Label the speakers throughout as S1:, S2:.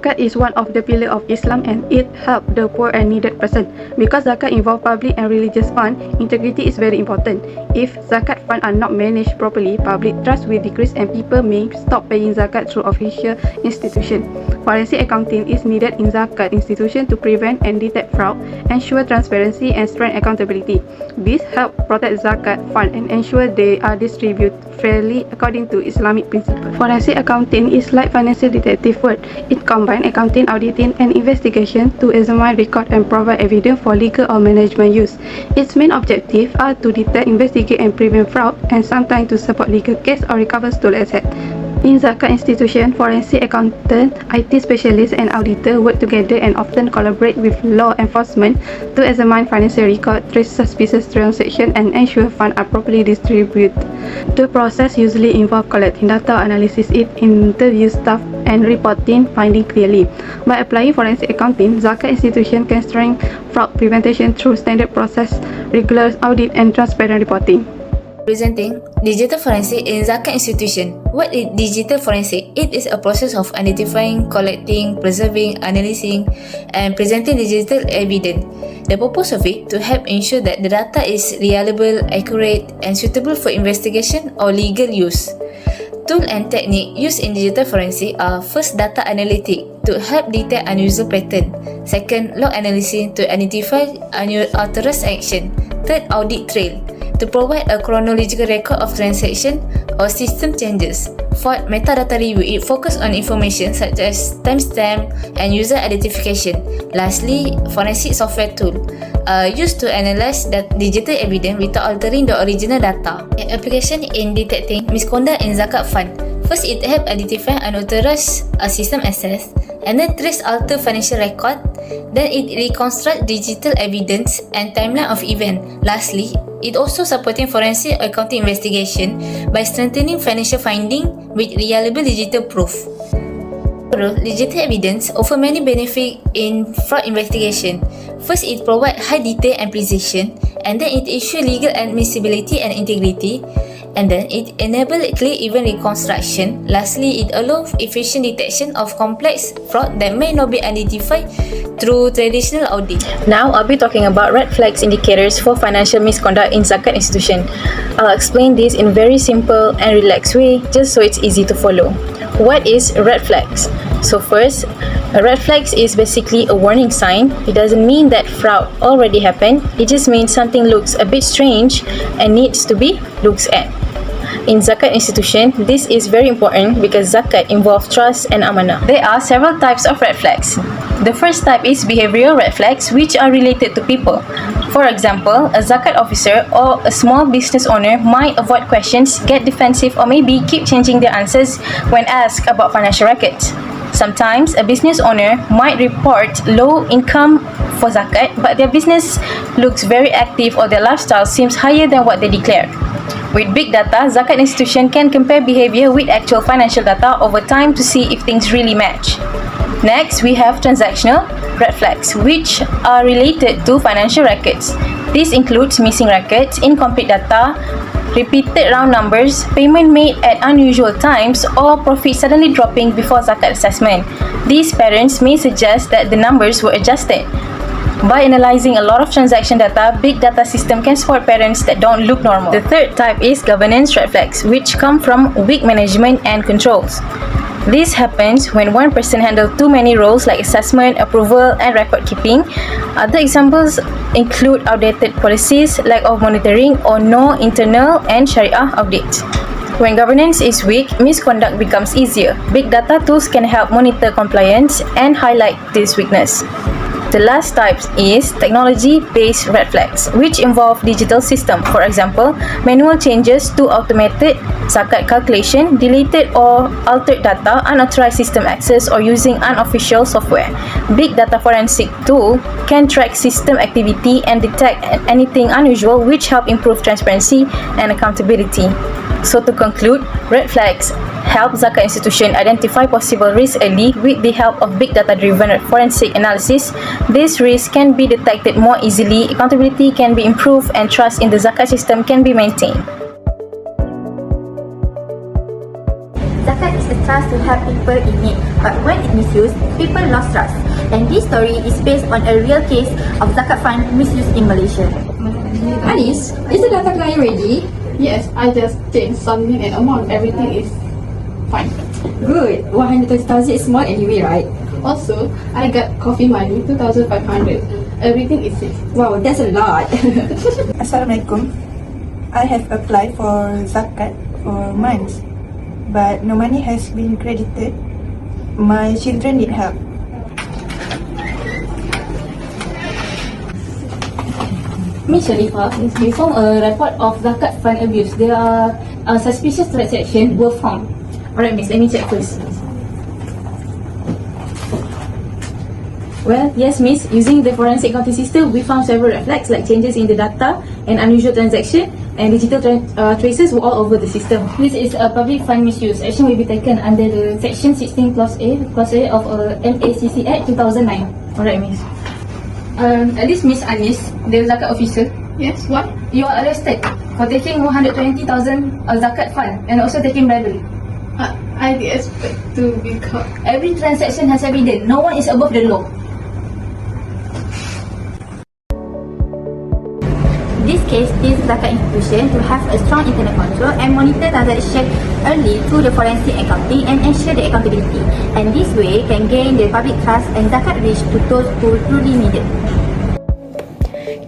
S1: Zakat is one of the pillars of Islam and it helps the poor and needed person. Because zakat involves public and religious fund, integrity is very important. If zakat funds are not managed properly, public trust will decrease and people may stop paying zakat through official institutions. Forensic accounting is needed in zakat institution to prevent and detect fraud, ensure transparency and strengthen accountability. This helps protect zakat fund and ensure they are distributed fairly according to Islamic principles. Forensic accounting is like financial detective work. It combines accounting, auditing, and investigation to examine record and provide evidence for legal or management use. Its main objectives are to detect, investigate, and prevent fraud, and sometimes to support legal case or recover stolen assets. In zakat institution, forensic accountant, IT specialists, and auditor work together and often collaborate with law enforcement to examine financial records, trace suspicious transactions, and ensure funds are properly distributed. The process usually involves collecting data, analysis it, interview staff, and reporting findings clearly. By applying forensic accounting, zakat institution can strengthen fraud prevention through standard process, regular audit, and transparent reporting.
S2: Presenting digital forensic in zakat institution. What is digital forensic? It is a process of identifying, collecting, preserving, analyzing, and presenting digital evidence. The purpose of it to help ensure that the data is reliable, accurate, and suitable for investigation or legal use. Tool and technique used in digital forensic are: first, data analytic to help detect unusual pattern; second, log analysis to identify unauthorized action; third, audit trail to provide a chronological record of transaction or system changes; fourth, metadata review. It focuses on information such as timestamp and user identification. Lastly, forensic software tool used to analyze the digital evidence without altering the original data. Application in detecting misconduct in zakat fund. First, it helps identify unauthorized system access, and then trace altered financial record. Then it reconstructs digital evidence and timeline of event. Lastly, it also supporting forensic accounting investigation by strengthening financial finding with reliable digital proof. Digital evidence offer many benefits in fraud investigation. First, it provides high detail and precision, and then it ensures legal admissibility and integrity, and then it enables clear event reconstruction. Lastly, it allows efficient detection of complex fraud that may not be identified through traditional audit.
S3: Now, I'll be talking about red flags indicators for financial misconduct in zakat institution. I'll explain this in a very simple and relaxed way, just so it's easy to follow. What is red flags? So first, a red flag is basically a warning sign. It doesn't mean that fraud already happened. It just means something looks a bit strange and needs to be looked at. In zakat institution, this is very important because zakat involves trust and amanah. There are several types of red flags. The first type is behavioral red flags, which are related to people. For example, a zakat officer or a small business owner might avoid questions, get defensive, or maybe keep changing their answers when asked about financial records. Sometimes, a business owner might report low income for zakat, but their business looks very active or their lifestyle seems higher than what they declared. With big data, zakat institution can compare behavior with actual financial data over time to see if things really match. Next, we have transactional red flags, which are related to financial records. This includes missing records, incomplete data, repeated round numbers, payment made at unusual times, or profit suddenly dropping before zakat assessment. These patterns may suggest that the numbers were adjusted. By analyzing a lot of transaction data, big data system can spot patterns that don't look normal. The third type is governance red flags, which come from weak management and controls. This happens when one person handles too many roles like assessment, approval, and record keeping. Other examples include outdated policies, lack of monitoring, or no internal and Sharia audits. When governance is weak, misconduct becomes easier. Big data tools can help monitor compliance and highlight this weakness. The last type is technology-based red flags, which involve digital system. For example, manual changes to automated zakat calculation, deleted or altered data, unauthorized system access, or using unofficial software. Big data forensic tool can track system activity and detect anything unusual, which help improve transparency and accountability. So to conclude, red flags help zakat institution identify possible risks early with the help of big data-driven forensic analysis. These risks can be detected more easily, accountability can be improved, and trust in the zakat system can be maintained.
S4: zakat is a trust to help people in need, but when it misused, people lost trust. And this story is based on a real case of zakat fund misuse in Malaysia.
S5: Anis, is the data client ready?
S1: Yes, I just changed some name and amount. Everything is fine.
S5: Good. 130,000 is small anyway, right?
S1: Also, I got coffee money 2,500. Everything is safe.
S5: Wow, that's a lot.
S6: Assalamualaikum. I have applied for zakat for months, but no money has been credited. My children need help.
S7: Ms. Sharifah, we found a report of zakat fund abuse. There are suspicious transactions were found. Alright, Miss, let me check first. Well, yes, Miss. Using the forensic accounting system, we found several red flags like changes in the data and unusual transaction, and digital traces were all over the system. This is a public fund misuse. Action will be taken under the Section 16 Clause A of MACC Act 2009. Alright, Miss. This Miss Anis, the zakat officer.
S1: Yes, what?
S7: You are arrested for taking 120,000 zakat fund and also taking bribery.
S1: I did expect to be caught.
S7: Every transaction has evidence. No one is above the law.
S4: This case teaches zakat institution to have a strong internal control and monitor transaction early through the forensic accounting and ensure the accountability. And this way can gain the public trust and zakat reach to those who truly need it.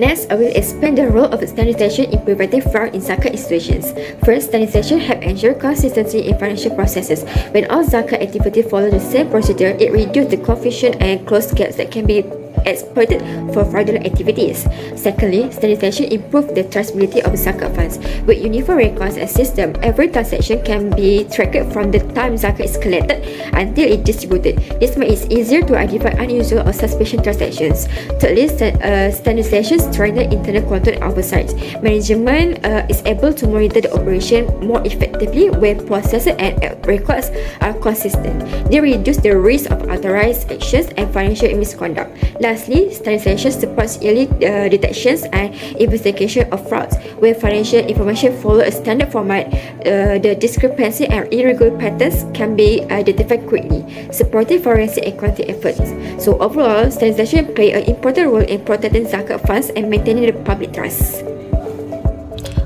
S8: Next, I will explain the role of standardization in preventing fraud in zakat institutions. First, standardization helps ensure consistency in financial processes. When all zakat activities follow the same procedure, it reduces the confusion and close gaps that can be exploited for fraudulent activities. Secondly, standardization improves the traceability of zakat funds. With uniform records and system, every transaction can be tracked from the time zakat is collected until it distributed. This makes it easier to identify unusual or suspicious transactions. Thirdly, standardization strengthens internal control and oversight. Management is able to monitor the operation more effectively when processes and records are consistent. They reduce the risk of unauthorized actions and financial misconduct. Lastly, standardization supports early detections and investigation of frauds. When financial information follow a standard format, the discrepancy and irregular patterns can be identified quickly, supporting forensic accounting efforts. So overall, standardization plays an important role in protecting zakat funds and maintaining the public trust.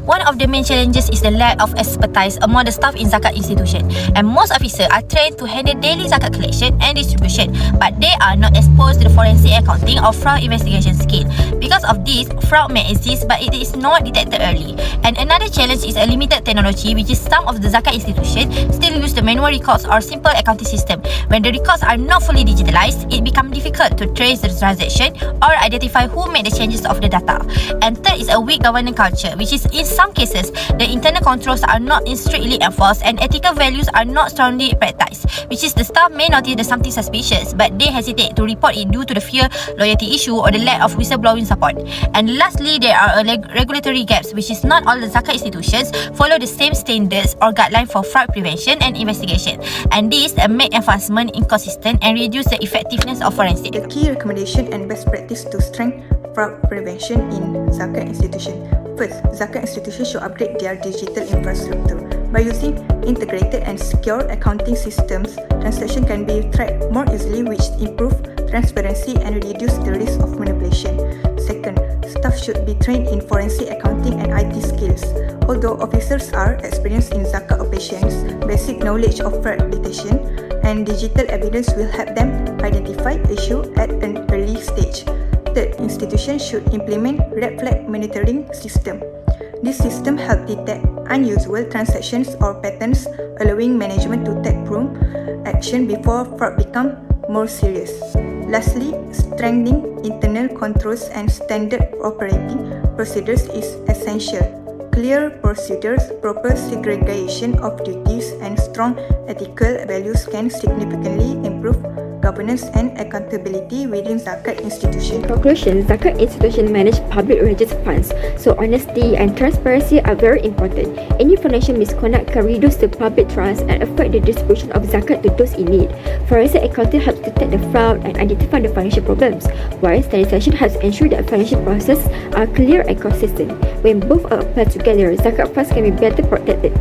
S4: One of the main challenges is the lack of expertise among the staff in zakat institution, and most officers are trained to handle daily zakat collection and distribution, but they are not exposed to the forensic accounting or fraud investigation skill. Because of this, fraud may exist but it is not detected early. And another challenge is a limited technology, which is some of the zakat institutions still use the manual records or simple accounting system. When the records are not fully digitalized, it becomes difficult to trace the transaction or identify who made the changes of the data. And third is a weak governance culture, which is in some cases, the internal controls are not strictly enforced and ethical values are not strongly practiced, which is the staff may notice there's something suspicious but they hesitate to report it due to the fear, loyalty issue or the lack of whistleblowing support. And lastly, there are regulatory gaps, which is not all the zakat institutions follow the same standards or guidelines for fraud prevention and investigation. And this make enforcement inconsistent and reduce the effectiveness of forensic.
S6: The key recommendation and best practice to strengthen fraud prevention in zakat institution. First, zakat institutions should upgrade their digital infrastructure. By using integrated and secure accounting systems, transaction can be tracked more easily, which improve transparency and reduce the risk of manipulation. Second, staff should be trained in forensic accounting and IT skills. Although officers are experienced in zakat operations, basic knowledge of fraud detection and digital evidence will help them identify issues at an early stage. Third, institutions should implement red flag monitoring system. This system helps detect unusual transactions or patterns, allowing management to take prompt action before fraud becomes more serious. Lastly, strengthening internal controls and standard operating procedures is essential. Clear procedures, proper segregation of duties, and strong ethical values can significantly improve governance and accountability within zakat institution.
S8: In conclusion, zakat institution manage public religious funds, so honesty and transparency are very important. Any financial misconduct can reduce the public trust and affect the distribution of zakat to those in need. Forensic accounting helps detect the fraud and identify the financial problems, while standardization helps ensure that financial processes are clear and consistent. When both are applied together, zakat funds can be better protected.